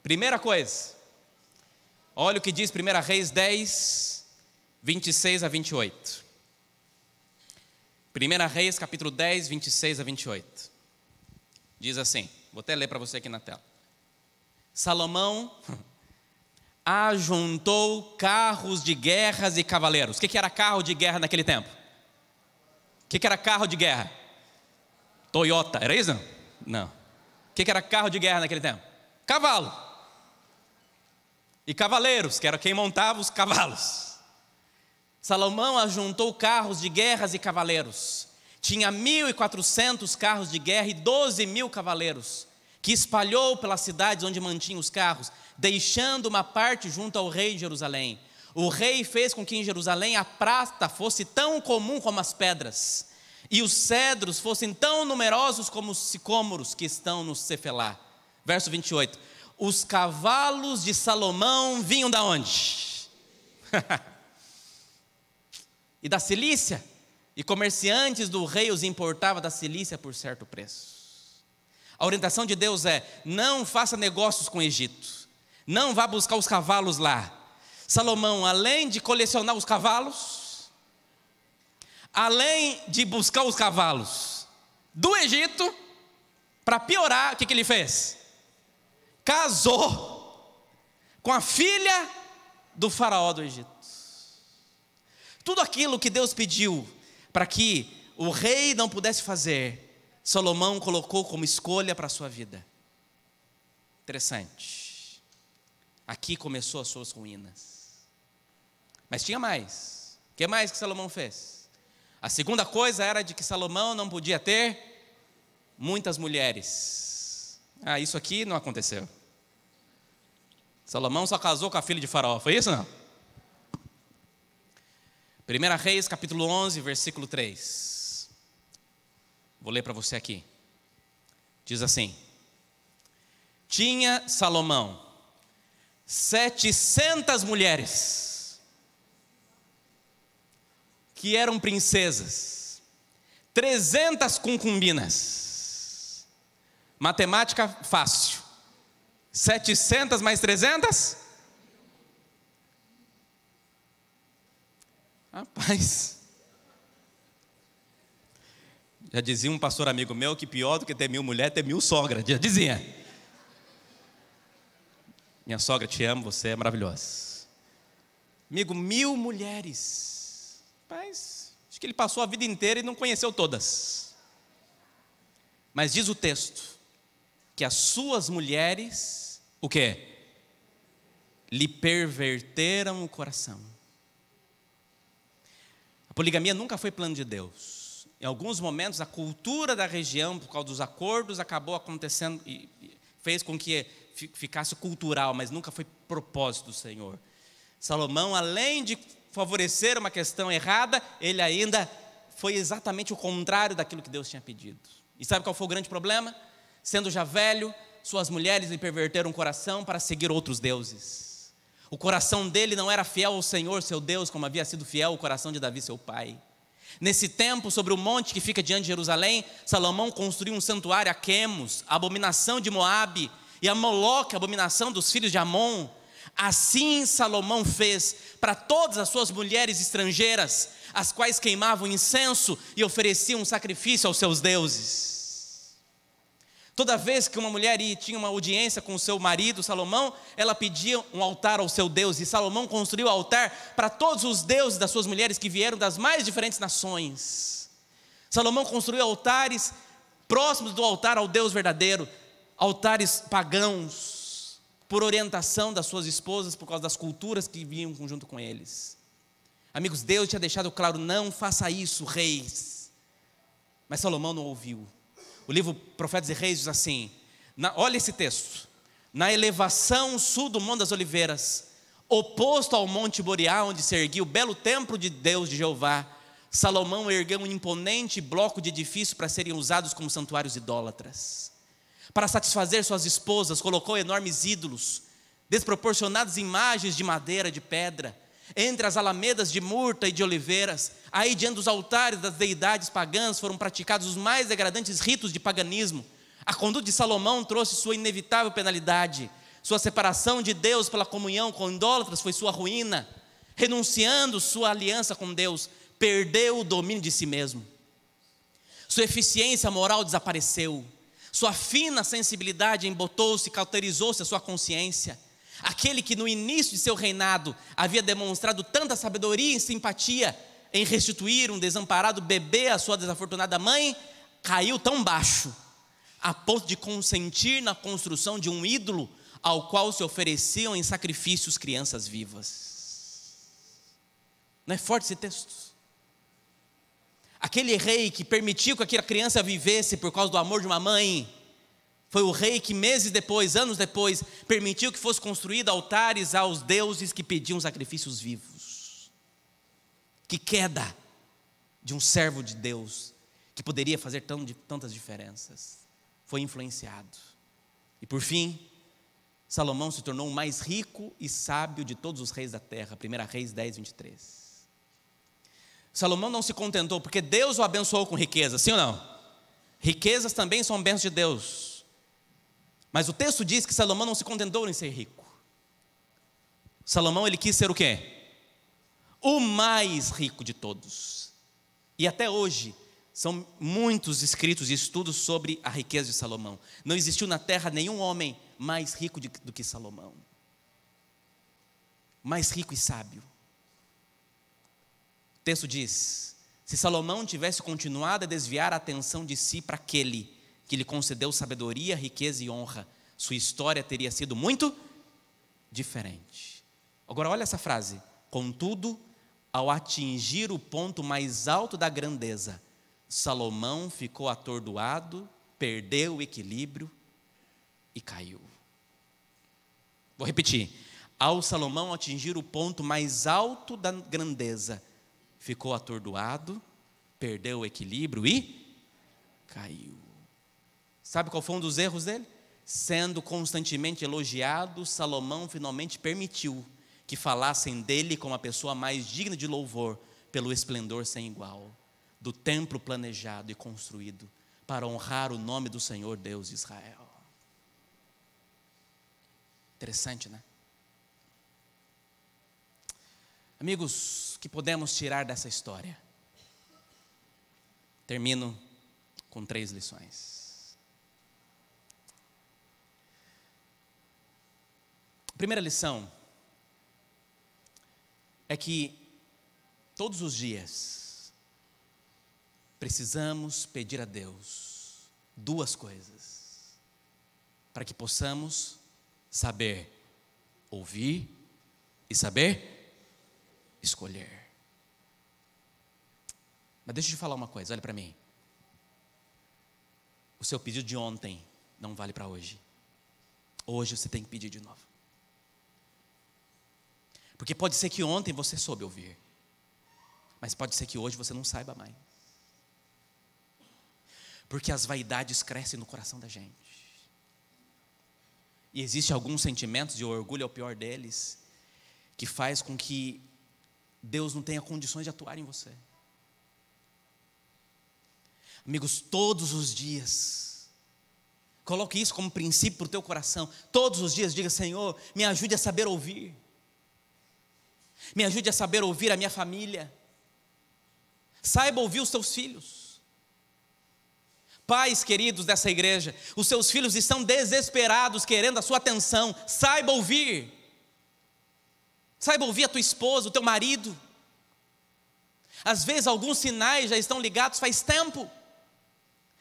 Primeira coisa, olha o que diz 1 Reis 10, 26 a 28. 1 Reis capítulo 10, 26 a 28. Diz assim, vou até ler para você aqui na tela. Salomão ajuntou carros de guerras e cavaleiros. O que era carro de guerra naquele tempo? O que era carro de guerra? Toyota, era isso? Não. O que era carro de guerra naquele tempo? Cavalo. E cavaleiros, que era quem montava os cavalos. Salomão ajuntou carros de guerras e cavaleiros. Tinha 1.400 carros de guerra e 12.000 cavaleiros, que espalhou pelas cidades onde mantinha os carros, deixando uma parte junto ao rei de Jerusalém. O rei fez com que em Jerusalém a prata fosse tão comum como as pedras, e os cedros fossem tão numerosos como os sicômoros que estão no Cefelá. Verso 28. Os cavalos de Salomão vinham da onde? E da Cilícia. E comerciantes do rei os importavam da Cilícia por certo preço. A orientação de Deus é: não faça negócios com o Egito, não vá buscar os cavalos lá. Salomão, além de colecionar os cavalos, além de buscar os cavalos do Egito, para piorar, o que ele fez? Casou com a filha do faraó do Egito. Tudo aquilo que Deus pediu para que o rei não pudesse fazer, Salomão colocou como escolha para a sua vida. Interessante. Aqui começou as suas ruínas. Mas tinha mais. O que mais que Salomão fez? A segunda coisa era de que Salomão não podia ter muitas mulheres. Isso aqui não aconteceu. Salomão só casou com a filha de Faraó, foi isso não? 1 Reis capítulo 11, versículo 3. Vou ler para você aqui. Diz assim: tinha Salomão 700 mulheres, que eram princesas, 300 concubinas. Matemática fácil. 700 mais 300? Rapaz, Já dizia um pastor amigo meu que pior do que ter 1000 mulheres é ter 1000 sogras. Já dizia. Minha sogra, te amo, você é maravilhosa. Amigo, 1000 mulheres. Mas acho que ele passou a vida inteira e não conheceu todas. Mas diz o texto que as suas mulheres, o quê? Lhe perverteram o coração. A poligamia nunca foi plano de Deus. Em alguns momentos, a cultura da região, por causa dos acordos, acabou acontecendo e fez com que ficasse cultural, mas nunca foi propósito do Senhor. Salomão, além de favorecer uma questão errada, ele ainda foi exatamente o contrário daquilo que Deus tinha pedido. E sabe qual foi o grande problema? Sendo já velho, suas mulheres lhe perverteram o coração para seguir outros deuses. O coração dele não era fiel ao Senhor, seu Deus, como havia sido fiel o coração de Davi, seu pai. Nesse tempo, sobre o monte que fica diante de Jerusalém, Salomão construiu um santuário a Quemos, a abominação de Moabe, e a Moloque, a abominação dos filhos de Amon. Assim Salomão fez para todas as suas mulheres estrangeiras, as quais queimavam incenso e ofereciam um sacrifício aos seus deuses. Toda vez que uma mulher tinha uma audiência com o seu marido, Salomão, ela pedia um altar ao seu Deus, e Salomão construiu altar para todos os deuses das suas mulheres que vieram das mais diferentes nações. Salomão construiu altares próximos do altar ao Deus verdadeiro, altares pagãos, por orientação das suas esposas, por causa das culturas que vinham junto com eles. Amigos, Deus tinha deixado claro, não faça isso, reis. Mas Salomão não ouviu. O livro Profetas e Reis diz assim, olha esse texto: na elevação sul do Monte das Oliveiras, oposto ao Monte Moriá, onde se erguia o belo templo de Deus, de Jeová, Salomão ergueu um imponente bloco de edifício para serem usados como santuários idólatras. Para satisfazer suas esposas, colocou enormes ídolos, desproporcionadas imagens de madeira, de pedra, entre as alamedas de murta e de oliveiras. Aí diante dos altares das deidades pagãs foram praticados os mais degradantes ritos de paganismo. A conduta de Salomão trouxe sua inevitável penalidade. Sua separação de Deus pela comunhão com idólatras foi sua ruína. Renunciando sua aliança com Deus, perdeu o domínio de si mesmo. Sua eficiência moral desapareceu. Sua fina sensibilidade embotou-se, cauterizou-se a sua consciência. Aquele que no início de seu reinado havia demonstrado tanta sabedoria e simpatia em restituir um desamparado bebê à sua desafortunada mãe, caiu tão baixo, a ponto de consentir na construção de um ídolo ao qual se ofereciam em sacrifícios crianças vivas. Não é forte esse texto? Aquele rei que permitiu que aquela criança vivesse por causa do amor de uma mãe, foi o rei que meses depois, anos depois, permitiu que fosse construído altares aos deuses que pediam sacrifícios vivos. Que queda de um servo de Deus, que poderia fazer tantas diferenças. Foi influenciado. E por fim, Salomão se tornou o mais rico e sábio de todos os reis da terra. 1 Reis 10, 23. Salomão não se contentou, porque Deus o abençoou com riqueza, sim ou não? Riquezas também são bênçãos de Deus. Mas o texto diz que Salomão não se contentou em ser rico. Salomão, ele quis ser o quê? O mais rico de todos. E até hoje, são muitos escritos e estudos sobre a riqueza de Salomão. Não existiu na terra nenhum homem mais rico do que Salomão. Mais rico e sábio. O texto diz, se Salomão tivesse continuado a desviar a atenção de si para aquele que lhe concedeu sabedoria, riqueza e honra, sua história teria sido muito diferente. Agora olha essa frase: contudo, ao atingir o ponto mais alto da grandeza, Salomão ficou atordoado, perdeu o equilíbrio e caiu. Vou repetir: ao Salomão atingir o ponto mais alto da grandeza, ficou atordoado, perdeu o equilíbrio e caiu. Sabe qual foi um dos erros dele? Sendo constantemente elogiado, Salomão finalmente permitiu que falassem dele como a pessoa mais digna de louvor, pelo esplendor sem igual, do templo planejado e construído para honrar o nome do Senhor Deus de Israel. Interessante, né? Amigos, o que podemos tirar dessa história? Termino com 3 lições. A primeira lição é que todos os dias precisamos pedir a Deus 2 coisas para que possamos saber ouvir e saber escolher. Mas deixa eu te falar uma coisa, olha para mim. O seu pedido de ontem não vale para hoje. Hoje você tem que pedir de novo. Porque pode ser que ontem você soube ouvir, mas pode ser que hoje você não saiba mais. Porque as vaidades crescem no coração da gente. E existem alguns sentimentos, e o orgulho é o pior deles, que faz com que Deus não tenha condições de atuar em você. Amigos, todos os dias, coloque isso como princípio para o teu coração. Todos os dias diga: Senhor, me ajude a saber ouvir. Me ajude a saber ouvir a minha família. Saiba ouvir os teus filhos. Pais queridos dessa igreja, os seus filhos estão desesperados, querendo a sua atenção. Saiba ouvir. Saiba ouvir a tua esposa, o teu marido. Às vezes alguns sinais já estão ligados faz tempo,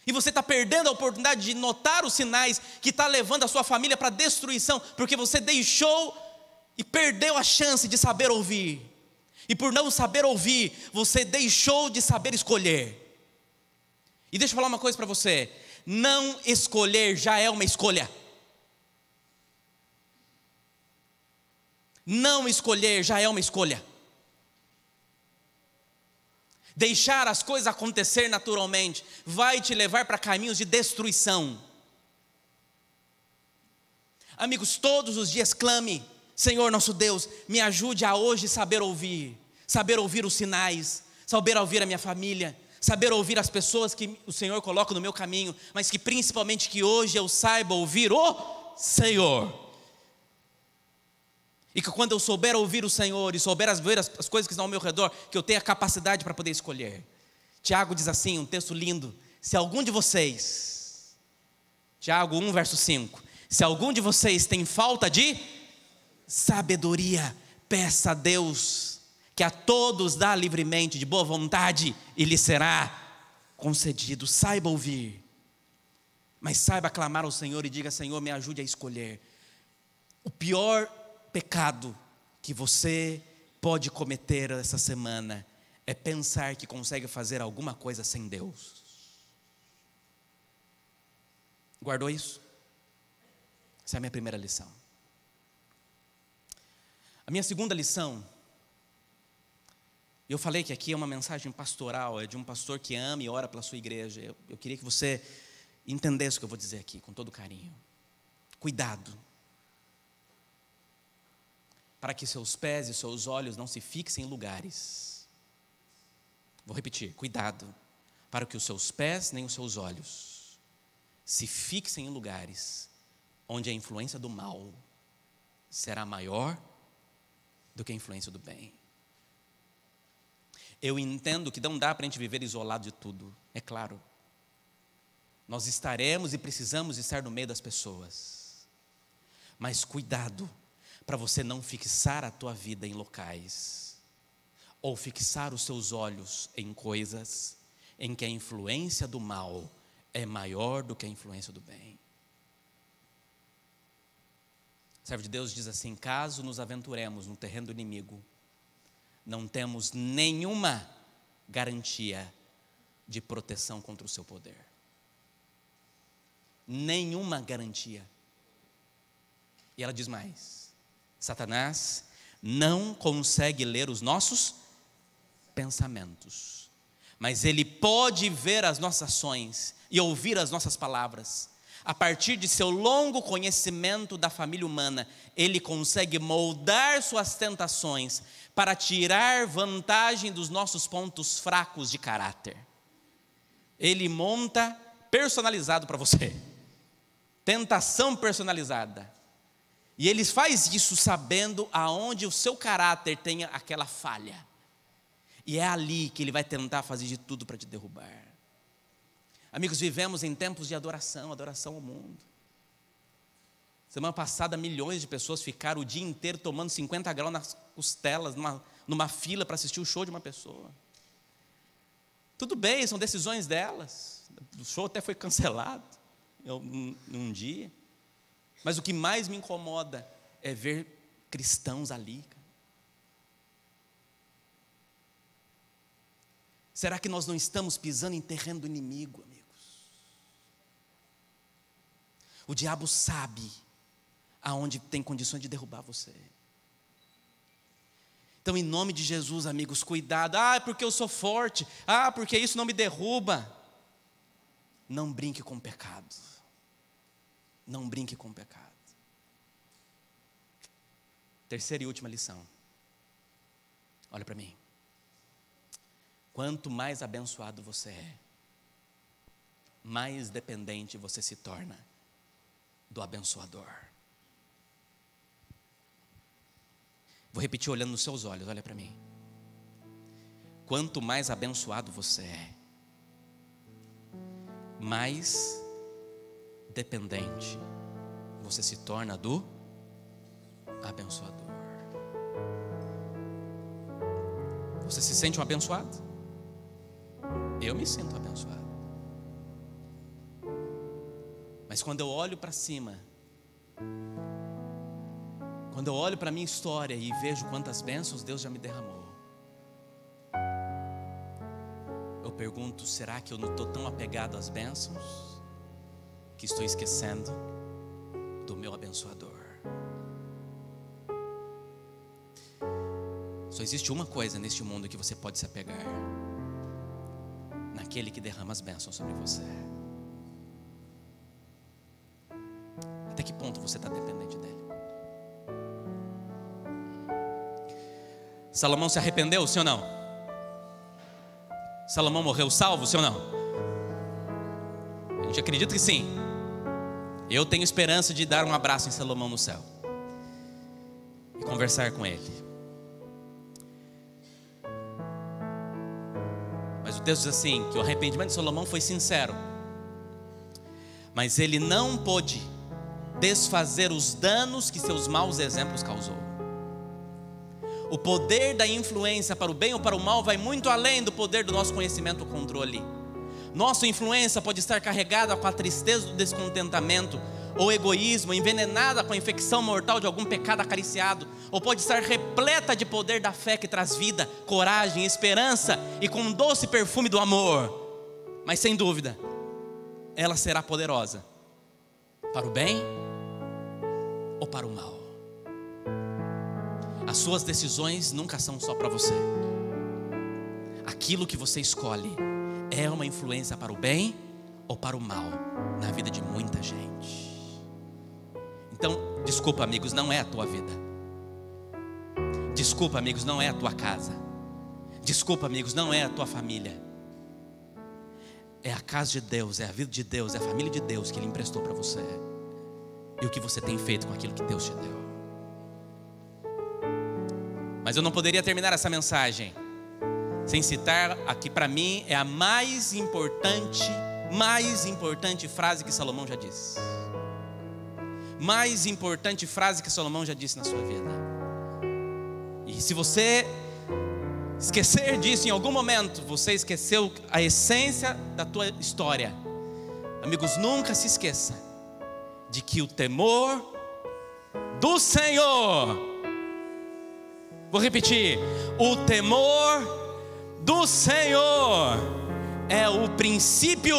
e você está perdendo a oportunidade de notar os sinais que está levando a sua família para a destruição, porque você deixou e perdeu a chance de saber ouvir. E por não saber ouvir, você deixou de saber escolher. E deixa eu falar uma coisa para você: não escolher já é uma escolha. Não escolher já é uma escolha. Deixar as coisas acontecer naturalmente vai te levar para caminhos de destruição. Amigos, todos os dias clame: Senhor nosso Deus, me ajude a hoje saber ouvir os sinais, saber ouvir a minha família, saber ouvir as pessoas que o Senhor coloca no meu caminho, mas que principalmente que hoje eu saiba ouvir o Senhor. E que quando eu souber ouvir o Senhor e souber ver as coisas que estão ao meu redor, que eu tenha a capacidade para poder escolher. Tiago diz assim, um texto lindo: se algum de vocês, Tiago 1 verso 5, se algum de vocês tem falta de sabedoria, peça a Deus, que a todos dá livremente, de boa vontade, e lhe será concedido. Saiba ouvir, mas saiba clamar ao Senhor e diga: Senhor, me ajude a escolher. O pior pecado que você pode cometer essa semana é pensar que consegue fazer alguma coisa sem Deus. Guardou isso? Essa é a minha primeira lição. A minha segunda lição, eu falei que aqui é uma mensagem pastoral, é de um pastor que ama e ora pela sua igreja. Eu queria que você entendesse o que eu vou dizer aqui, com todo carinho. Cuidado, para que seus pés e seus olhos não se fixem em lugares. Vou repetir: cuidado, para que os seus pés nem os seus olhos se fixem em lugares onde a influência do mal será maior do que a influência do bem. Eu entendo que não dá para a gente viver isolado de tudo, é claro. Nós estaremos e precisamos estar no meio das pessoas. Mas cuidado, para você não fixar a tua vida em locais, ou fixar os seus olhos em coisas em que a influência do mal é maior do que a influência do bem. O servo de Deus diz assim: caso nos aventuremos no terreno do inimigo, não temos nenhuma garantia de proteção contra o seu poder. Nenhuma garantia. E ela diz mais: Satanás não consegue ler os nossos pensamentos, mas ele pode ver as nossas ações e ouvir as nossas palavras. A partir de seu longo conhecimento da família humana, ele consegue moldar suas tentações para tirar vantagem dos nossos pontos fracos de caráter. Ele monta personalizado para você, tentação personalizada. E ele faz isso sabendo aonde o seu caráter tem aquela falha. E é ali que ele vai tentar fazer de tudo para te derrubar. Amigos, vivemos em tempos de adoração ao mundo. Semana passada, milhões de pessoas ficaram o dia inteiro tomando 50 graus nas costelas, numa fila para assistir o show de uma pessoa. Tudo bem, são decisões delas. O show até foi cancelado num dia. Mas o que mais me incomoda é ver cristãos ali. Será que nós não estamos pisando em terreno do inimigo, amigos? O diabo sabe aonde tem condições de derrubar você. Então, em nome de Jesus, amigos, cuidado. É porque eu sou forte. Porque isso não me derruba. Não brinque com o pecado. Não brinque com o pecado. Terceira e última lição. Olha para mim. Quanto mais abençoado você é, mais dependente você se torna do abençoador. Vou repetir olhando nos seus olhos, olha para mim. Quanto mais abençoado você é, mais dependente você se torna do abençoador. Você se sente um abençoado? Eu me sinto abençoado. Mas quando eu olho para cima, quando eu olho para a minha história e vejo quantas bênçãos Deus já me derramou, eu pergunto, será que eu não estou tão apegado às bênçãos que estou esquecendo do meu abençoador? Só existe uma coisa neste mundo que você pode se apegar: naquele que derrama as bênçãos sobre você. Até que ponto você está dependente dele? Salomão se arrependeu, sim ou não? Salomão morreu salvo, sim ou não? A gente acredita que sim. Eu tenho esperança de dar um abraço em Salomão no céu e conversar com ele. Mas o texto diz assim, que o arrependimento de Salomão foi sincero, mas ele não pôde desfazer os danos que seus maus exemplos causou. O poder da influência para o bem ou para o mal vai muito além do poder do nosso conhecimento ou controle. Nossa influência pode estar carregada com a tristeza do descontentamento ou egoísmo, envenenada com a infecção mortal de algum pecado acariciado, ou pode estar repleta de poder da fé que traz vida, coragem, esperança e com um doce perfume do amor. Mas sem dúvida, ela será poderosa para o bem ou para o mal. As suas decisões nunca são só para você. Aquilo que você escolhe é uma influência para o bem ou para o mal na vida de muita gente. Então, desculpa, amigos, não é a tua vida. Desculpa, amigos, não é a tua casa. Desculpa, amigos, não é a tua família. É a casa de Deus, é a vida de Deus, é a família de Deus que Ele emprestou para você. E o que você tem feito com aquilo que Deus te deu. Mas eu não poderia terminar essa mensagem sem citar a que para mim é a mais importante frase que Salomão já disse. Mais importante frase que Salomão já disse na sua vida. E se você esquecer disso em algum momento, você esqueceu a essência da tua história. Amigos, nunca se esqueça de que o temor do Senhor, vou repetir, o temor do Senhor é o princípio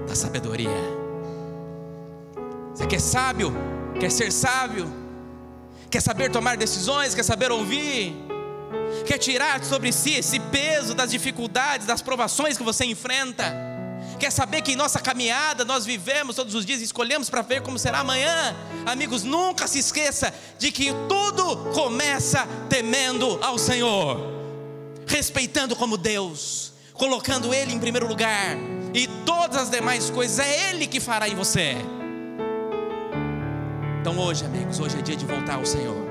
da sabedoria. Você quer sábio? Quer ser sábio? Quer saber tomar decisões? Quer saber ouvir? Quer tirar sobre si esse peso das dificuldades, das provações que você enfrenta? Quer saber que em nossa caminhada nós vivemos todos os dias e escolhemos para ver como será amanhã? Amigos, nunca se esqueça de que tudo começa temendo ao Senhor, respeitando como Deus, colocando Ele em primeiro lugar, e todas as demais coisas é Ele que fará em você. Então hoje, amigos, hoje é dia de voltar ao Senhor.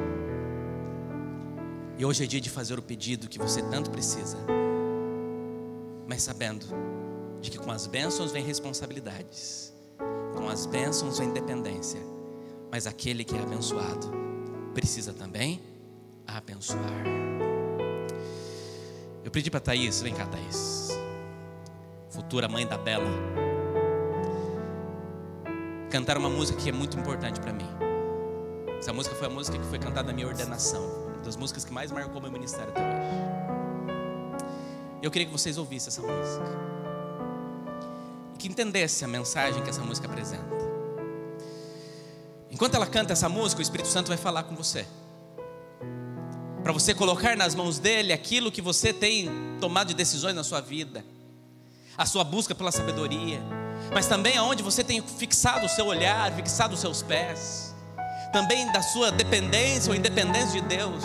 E hoje é dia de fazer o pedido que você tanto precisa, mas sabendo de que com as bênçãos vem responsabilidades, com as bênçãos vem dependência, mas aquele que é abençoado precisa também abençoar. Eu pedi para Thaís, vem cá, Thaís, futura mãe da Bela, cantar uma música que é muito importante para mim. Essa música foi a música que foi cantada na minha ordenação, uma das músicas que mais marcou meu ministério até hoje. Eu queria que vocês ouvissem essa música e que entendessem a mensagem que essa música apresenta. Enquanto ela canta essa música, o Espírito Santo vai falar com você, para você colocar nas mãos dele aquilo que você tem tomado de decisões na sua vida, a sua busca pela sabedoria, mas também aonde você tem fixado o seu olhar, fixado os seus pés, também da sua dependência ou independência de Deus.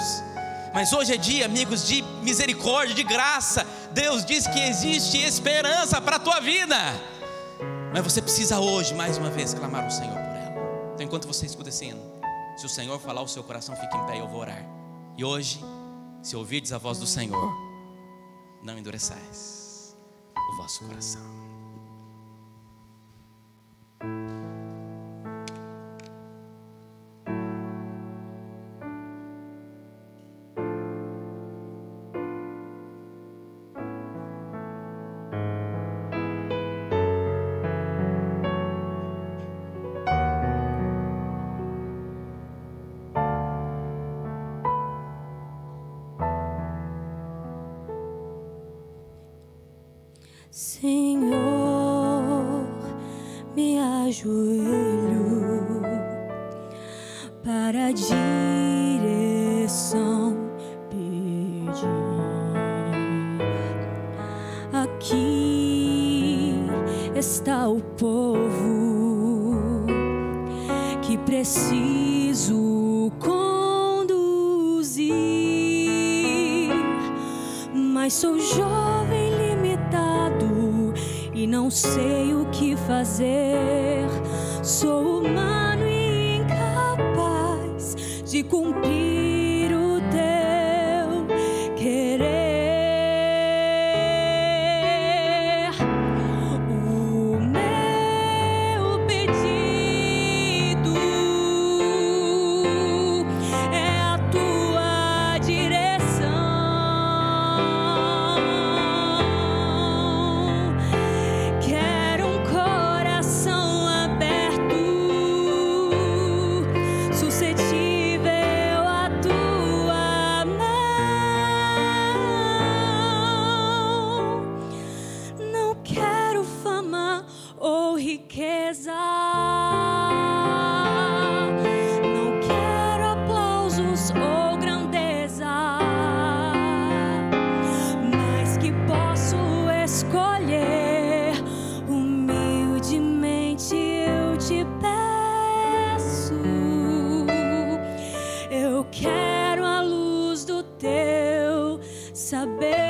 Mas hoje é dia, amigos, de misericórdia, de graça. Deus diz que existe esperança para a tua vida, mas você precisa hoje, mais uma vez, clamar ao Senhor por ela. Então enquanto você escuta esse hino, se o Senhor falar, o seu coração fica em pé e eu vou orar. E hoje, se ouvirdes a voz do Senhor, não endureçais o vosso coração. Senhor, me ajoelho para a direção pedir. Aqui está o povo que preciso conduzir, mas sou jovem e não sei o que fazer. Sou humano e incapaz de cumprir o teu querer. O meu pedido é a tua direção. Não quero aplausos ou grandeza, mas que posso escolher. Humildemente eu te peço, eu quero a luz do teu saber.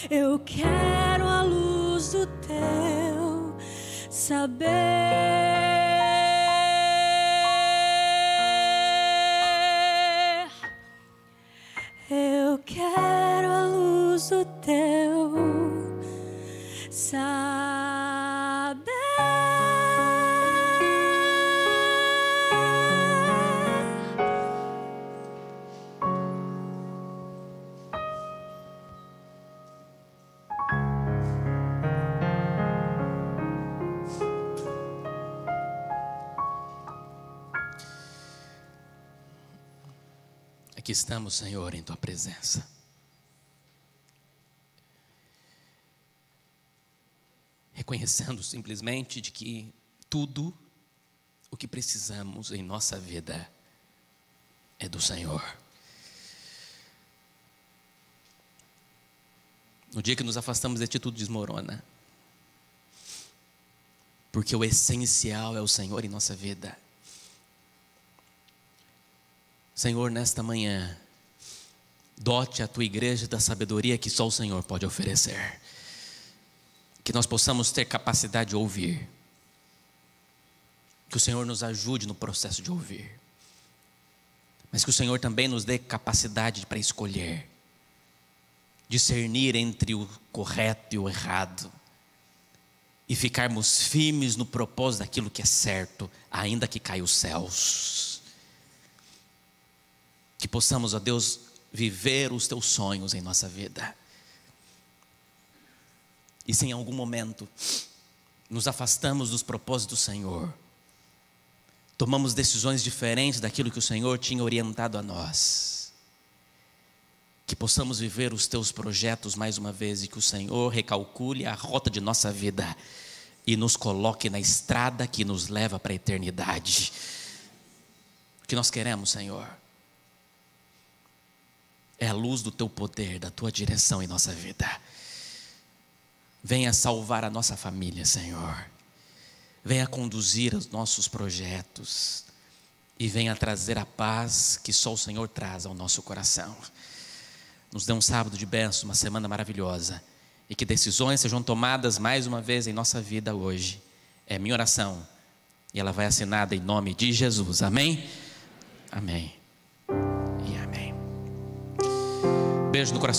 Eu quero a luz do teu saber. Eu quero a luz do teu saber. Aqui estamos, Senhor, em Tua presença. Reconhecendo simplesmente de que tudo o que precisamos em nossa vida é do Senhor. No dia que nos afastamos de Ti, tudo desmorona. Porque o essencial é o Senhor em nossa vida. Senhor, nesta manhã, dote a Tua igreja da sabedoria que só o Senhor pode oferecer. Que nós possamos ter capacidade de ouvir. Que o Senhor nos ajude no processo de ouvir. Mas que o Senhor também nos dê capacidade para escolher. Discernir entre o correto e o errado. E ficarmos firmes no propósito daquilo que é certo, ainda que caia os céus. Que possamos, ó Deus, viver os Teus sonhos em nossa vida. E se em algum momento nos afastamos dos propósitos do Senhor, tomamos decisões diferentes daquilo que o Senhor tinha orientado a nós, que possamos viver os Teus projetos mais uma vez e que o Senhor recalcule a rota de nossa vida e nos coloque na estrada que nos leva para a eternidade. O que nós queremos, Senhor, é a luz do Teu poder, da Tua direção em nossa vida. Venha salvar a nossa família, Senhor. Venha conduzir os nossos projetos. E venha trazer a paz que só o Senhor traz ao nosso coração. Nos dê um sábado de bênção, uma semana maravilhosa. E que decisões sejam tomadas mais uma vez em nossa vida hoje. É minha oração. E ela vai assinada em nome de Jesus. Amém? Amém. Beijo no coração.